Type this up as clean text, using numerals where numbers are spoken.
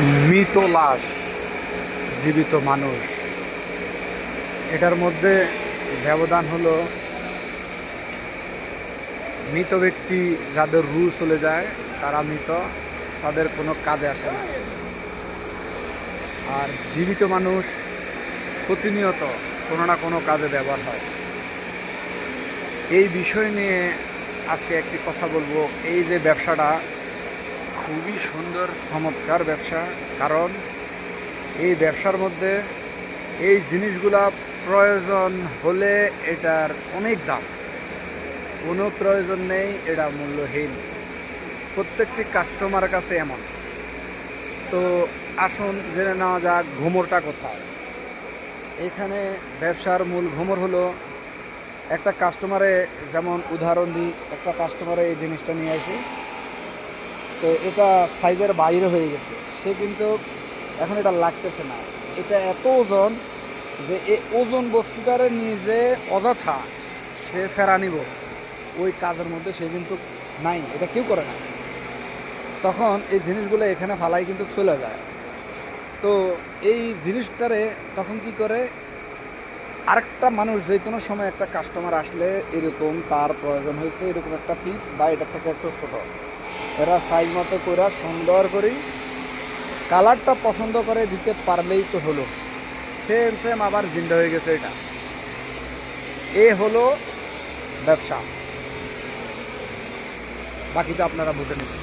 মৃত লাশ, জীবিত মানুষ, এটার মধ্যে ব্যবধান হলো মৃত ব্যক্তি যাদের রু চলে যায় তারা মৃত, তাদের কোনো কাজে আসে না। আর জীবিত মানুষ প্রতিনিয়ত কোনো না কোনো কাজে ব্যবহার হয়। এই বিষয় নিয়ে আজকে একটি কথা বলবো। এই যে ব্যবসাটা খুবই সুন্দর চমৎকার ব্যবসা, কারণ এই ব্যবসার মধ্যে এই জিনিসগুলা প্রয়োজন হলে এটার অনেক দাম, কোনো প্রয়োজন নেই এটা মূল্যহীন, প্রত্যেকটি কাস্টমারের কাছে এমন। তো আসুন জেনে নেওয়া যাক ঘুমরটা কোথায়। এখানে ব্যবসার মূল ঘুমর হলো একটা কাস্টমারে, যেমন উদাহরণ দিই, একটা কাস্টমারে এই জিনিসটা নিয়ে আসি, তো এটা সাইজের বাইরে হয়ে গেছে, সে কিন্তু এখন এটা লাগতেছে না, এটা এত ওজন যে এই ওজন বস্তুটারে নিজে অযথা সে ফেরা নিব ওই কাজের মধ্যে সে কিন্তু নাই, এটা কেউ করে না। তখন এই জিনিসগুলো এখানে ফালাই কিন্তু চলে যায়। তো এই জিনিসটারে তখন কি করে, আরেকটা মানুষ যে কোনো সময় একটা কাস্টমার আসলে এরকম তার প্রয়োজন হয়েছে এরকম একটা পিস বা এটার থেকে একটু ছোটো, এরা সাইজ মতো করে সুন্দর করে কালারটা পছন্দ করে দিতে পারলেই তো হলো, সেম সেম আবার জিন্দা হয়ে গেছে। এটা এ হলো ব্যবসা, বাকিটা আপনারা বুঝে নেবেন।